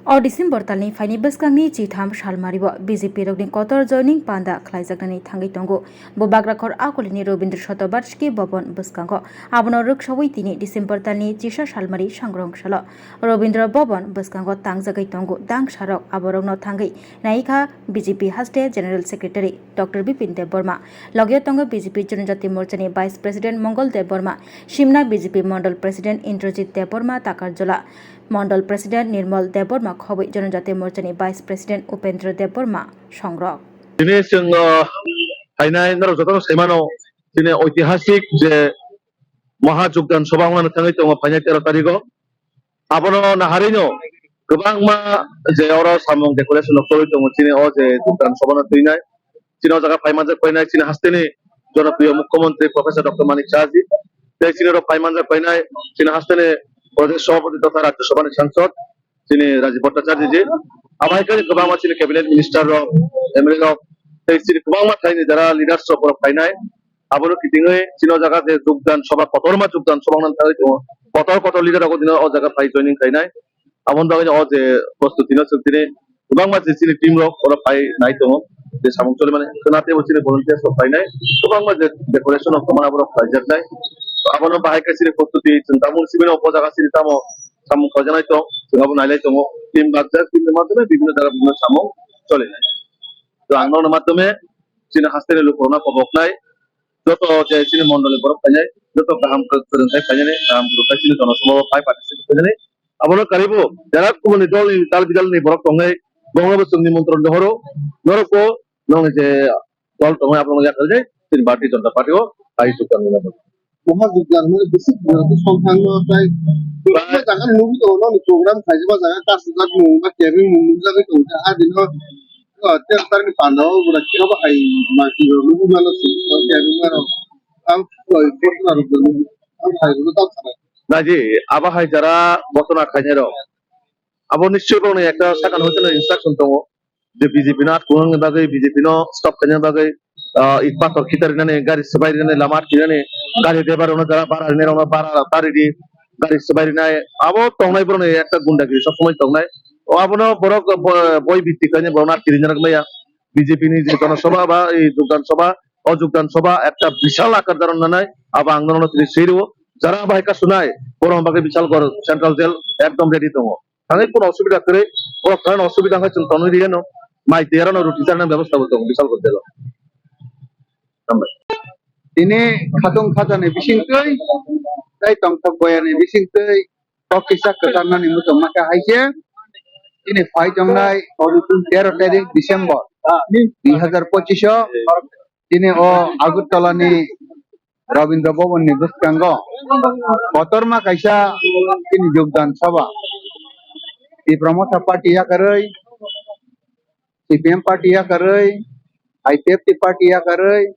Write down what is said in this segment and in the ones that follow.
O December talni faini beskangni chitham shalmaribo BJP rokni kotor joining panda khlaijaknani thangai tongo bo bagrakhor akolini Robindra Shatobarshki Bhavan beskango abono rukshawai tini December talni chisa shalmari sangrongshalo Robindra Bhavan beskango tangjagai tongo dang sarok aborokno thangai naikha BJP haste General Secretary Dr. Bipin Dev Burma logyo tongo BJP Janojati Morchani Vice President Mongol Dev Burma Shimna BJP Mandal President Indrajit Dev Burma Takarjola Mandal President Nirmal Dev Burma Khoboi Janojati Morchani Vice President Upendra Dev Burma Songrok Dini sing hainai narojotong semano dini ঐতিহাসিক যে মহাযোগদান সভা অনুষ্ঠিত থাঙ্গাই তং ফাইনাই 13 তারিখ abono naharino gobang ma je oro samong decoration koi tong chini o je যোগদান সভা na tuinai chino jaga paimanjak painai chini hasteni জনপ্রিয় মুখ্যমন্ত্রী professor doctor মানিক সাহাজি তাই চিনিরো পাইমানজাক পাইনাই চিনি হাসতেনে প্রদেশ সভাপতি তথা রাজ্যসভার সাংসদ চিনি রাজীব ভট্টাচার্য জি আবাইকারি গবামা চিনি ক্যাবিনেট মিনিস্টার এমএলএ তাই চিনি গবামা থাইনি যারা লিডারশিপ অফ পাইনাই আবারো কিতিংয়ে চিনো জায়গা যে যোগদান সভা কতরমা যোগদান সভা নান তাই কত লিডার আগো দিন ও জায়গা পাই জয়েনিং খাইনাই আমন দাগে ও যে প্রস্তুতি ন সুতিনে গবামা যে চিনি টিম রক ওরা পাই নাই তো যে সামং চলে মানে কোনাতে বসিনে ভলান্টিয়ার সব পাই নাই গবামা যে ডেকোরেশন অফ কমন আবারো প্রাইজার নাই abono bahai kasine prostuti tamun sibino opojaga sini tamo samung khojanai to singabo nailai tongo tim bagjar tim madhyome bibhinno jaga bibhinno samung chole nai to angnon madhyome sini hastene lokorona pabok nai joto je sini mondole borok painai joto kaham kuruntai painai kaham kurukai sini jonosabha pai participate painai abono karibo jara kumani dol dal bidal ni borok tongai bangladesh nimantron dohoro noroko nong je dol tongai abono yakalje sini bharatiya janata party o pai sukan nilabo মহাযোগদান মানে বেশি সংখ্যাঙ্গ প্রায় জায়গা নুবি তো programme খাইবা জায়গা কাসুজাক নুবা কেবি নুবি জায়গা তো আ দিন তেল তারনি পানো বড় কি হবে আই মাটি নুবি মানো কেবি মানো আম ফটোর আম খাইগুলো তাও ছাড়া না জি আবাহাই যারা বতনা খাইনের আবো নিশ্চয় কোনো একটা সাকান হইতে না ইনস্ট্রাকশন তো যে বিজেপি না কোন বাগে বিজেপি নো স্টপ খাইনের বাগে ইপাতর খিতার নানে গাড়ি সবাই নানে লামার কিনানে গাড়ি ড্রাইভার ওনা যারা বাড়া নে ওনা বাড়া তারিডি গাড়ি সবাই নাই আবো তংনাই বরনে একটা গুন্ডাগিরি সব সময় তংনাই ও আবনো বড় বই ভিত্তিক কানে বরনা কিরিনার মাইয়া বিজেপি নি যে জনসভা বা এই যোগদান সভা অযোগদান সভা একটা বিশাল আকার ধারণ নাই আবা আন্দোলন তিনি সেইরো যারা ভাইকা শোনায় বড় বাগে বিশাল কর সেন্ট্রাল জেল একদম রেডি তমো তাহলে কোনো অসুবিধা করে ও কারণ অসুবিধা হয়েছে তনই দিয়ে নো মাই তেরানো রুটি চারনা ব্যবস্থা করতে বিশাল করতে দিল ini khatung khajane bisingtei dai tongthok boyane bisingtei tokisa ketarna ni muto maka haise ini phai jongnai 13 tarik Desember 2025 ini o Agartala ni Robindra Bhavan ni buskango kotorma kaisa ini jogdan sabha di Pramotha party ya karai CPM party ya karai IPFT party ya karai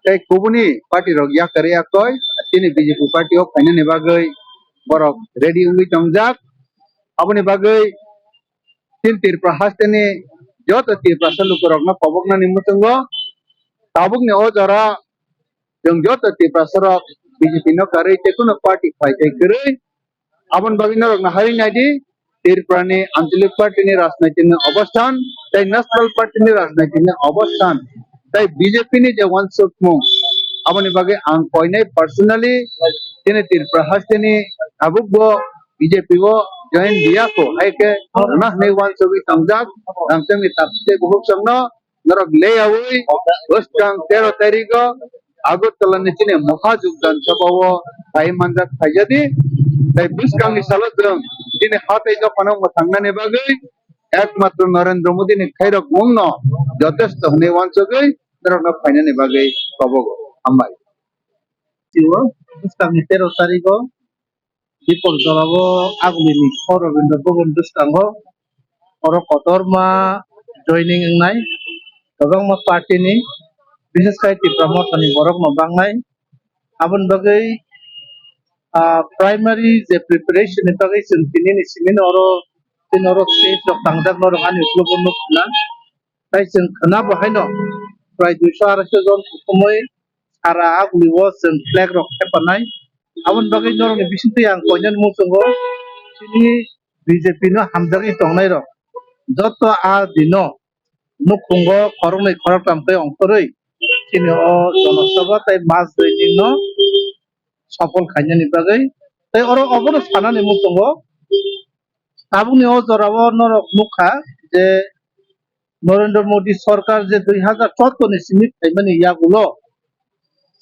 tei kubuni party rok ya kare ya koi tini BJP party ok kaina ne bagai borok ready ungui tongjak aboni bagai tin tir prahastene joto tir prasalu korok na pabok na nimutungo tabuk ne o jara jong joto tir prasarok BJP no kare te kuno party phai te kare abon bagai na rok na hari naidi tir prane anchalik party ni rajnaitik ni অবস্থান tei national party ni rajnaitik ni অবস্থান তাই BJP ni je one shot move aboni bage ang koinai personally tini tir prahasteni abukbo BJP go join dia ko haike nah nei one shot tangjak ramseng ni tapte buhuk samno norok le awui ostang 13 tariko Agartala ni tini mahajogdan sabawo pai manjak khajadi tai buskang ni saladrang tini hatai jokhano thangna ne bage একমাত্র Narendra Modi ni khairok mungno যথেষ্ট হনে ওয়ানসগৈ ধরনা ফাইনানি বাগে পাবো আমবাই Siwa, kami 13 tariko dipol dorabo aglini Robindra Bhavan buskango oro kotorma joining ngai babang ma party ni বিশেষ kai ti Pramotha ni borok ma bangnai abon bagai primary je preparation ni bagai sintini ni simin oro tinoro stage rok tangjak norok ani uslubon na tai sing khana bahaino প্রায় 200-250 জন সময় সারা আগলি ওয়াসন flag rock হেপানাই আমন বাগৈ নরনি বিসিতে আং কয়জন মুসঙ্গ তিনি BJP no হামজাগি তংনাই rock যত দিনো মুখুঙ্গ খরংनै খরতামকে অন্তরই তিনি জনসভা তাই মাস জয়নিং no সফল খাইনানি বাগৈ তাই অবনো সানানি মুখুঙ্গ aboni jora norok nukha je Narendra Modi সরকার যে 2014 ni simi thaimani yagulo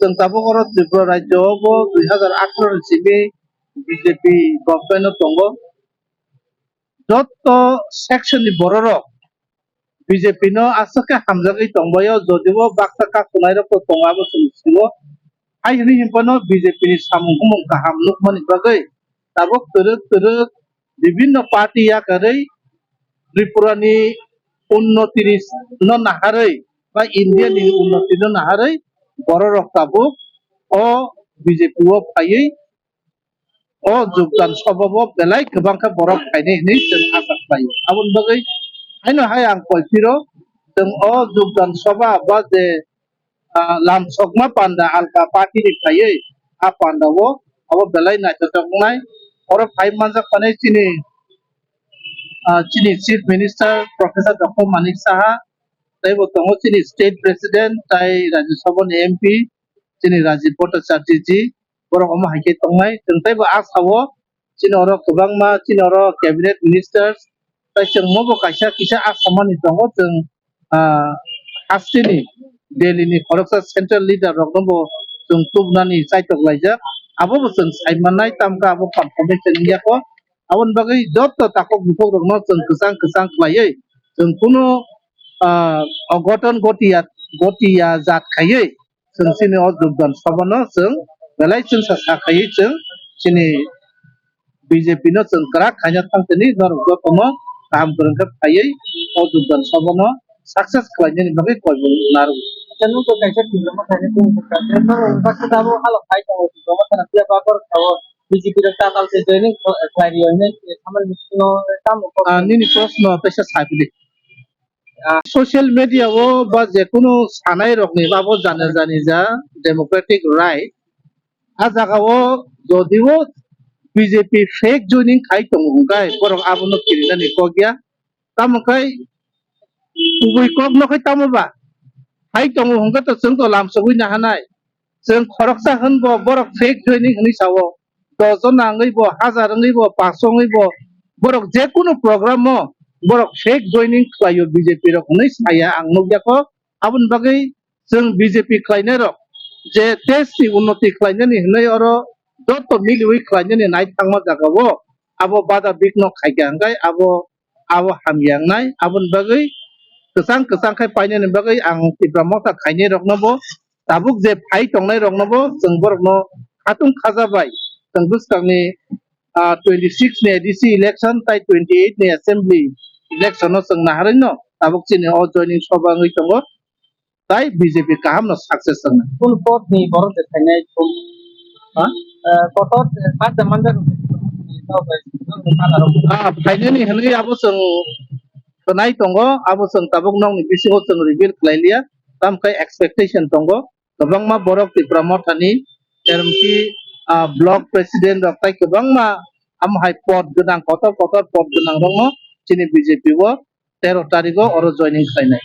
जों दाबो त्रिपुरा राज्योआवबो 2018 ni simi BJP गभर्नमेन्ट दङ जत सेक्शन नि बररok BJP no asake hamjagui tongbayo jodibo bakta kakunai rok tongabo sumsigo ai hini himpano BJP ni samung humung kaham nukmani bagui tabok turuk বিভিন্ন party আকারে ত্রিপুরানি উন্নতির নাহারে বা ইন্ডিয়ানি উন্নতির নাহারে বড় রক্তাবো ও বিজেপি ও ফাইयै ও যোগদান সভাব বেলায় গোबांखा বড় ফাইনে হই जों आसा खालायो आबन बागै हायनो हाय आं कयफिरो जों ओ যোগদাन सभा बा जे लामसगमा पान्डा आलका पार्टी नि फाइयै आ पान्डावो अब बेलाय नायथावनाय और 5 मानजा खानाय चीनी chief minister professor doctor Manik Saha तैबो दङ चीनी स्टेट प्रेसिडेंट ताई राज्यसभा नि एमपी चीनी राजीव भट्टाचार्य जी बरक अमा हाइके तंनाय जों तैबो आसावो चीनी अर गोबांमा चीनी अर कैबिनेट मिनिस्टार्स ताई जों मबो कायसा किसा आसामानि दङ जों हास्टिनि दिल्लीनि खरगसा सेंट्रल लीडर रकनबो जों तुबनानि साइटक लाइजाक आबो जों साइमानाय तामका आबो कन्फर्मेशन याको abon bagai joto takok bukok rok no जों kesang khlaiयै जों kuno अघटन गतिया जात खायै जों सिनि o jogdan sabano जों belai जों sasa खायै जों सिनि BJP no जों kra khanya tangteni norok joto no kaham gorengka खायै o jogdan sabano success khlainani bagai koibo naru chanu to kaisa tibrama khane tu no bakta dabo halo khai tawo tibrama khana pia bakor tawo BJP র টাকাল সে joining ক্লারি হইনে সামাল মিশনো কাম নিনি প্রশ্ন পেশা সাইবলি social media ও বা যে কোনো সানাই রকনি বাবো জানে জানি যা ডেমোক্রেটিক রাইট আ জায়গাও যদিও বিজেপি ফেক জয়েনিং খাই তঙ্গাই বরং আবনো কিরিনানি কগিয়া তামকাই উবই কক নখাই তামবা খাই তঙ্গ হংকা তো जों তো লামসগুই না হানাই जों খরকসা হনবো বরং ফেক জয়েনিং হনি Sao dozen angaibo hazar angaibo 500 angaibo borok je kono program mo borok fake joining khlaio BJP rok nei saya ang nugyako abon bagai जों BJP khlainai rok je testi unnoti khlainani hnai oro doto miliwi khlainani nai thangma jagao abo bada bigno khaigangai abo hamyangnai abon bagai kesang khai painani bagai ang tibramota khainai rok nobo tabuk je phai tongnai rok nobo जों borok no khatung khajabai Tenggus-tengni 26 ni ADC election tai 28 ni assembly election no seng naharin no tabuk chini o joining soba ngai tongo tai BJP kaham no success ang full pot ni boron de thanai tum ha kotot pat damanda finally henry abo seng kenai tongo abo seng tabuk nong ni bisingo seng reveal klailia tam kai expectation tongo gobangma borok ti promothani RMP block president रक्ताय गोबांमा आमहाय पद गोनां Qatar पद गोनां दङ चिनि BJP 13 तारिखआव अरो जयनिं खालायनाय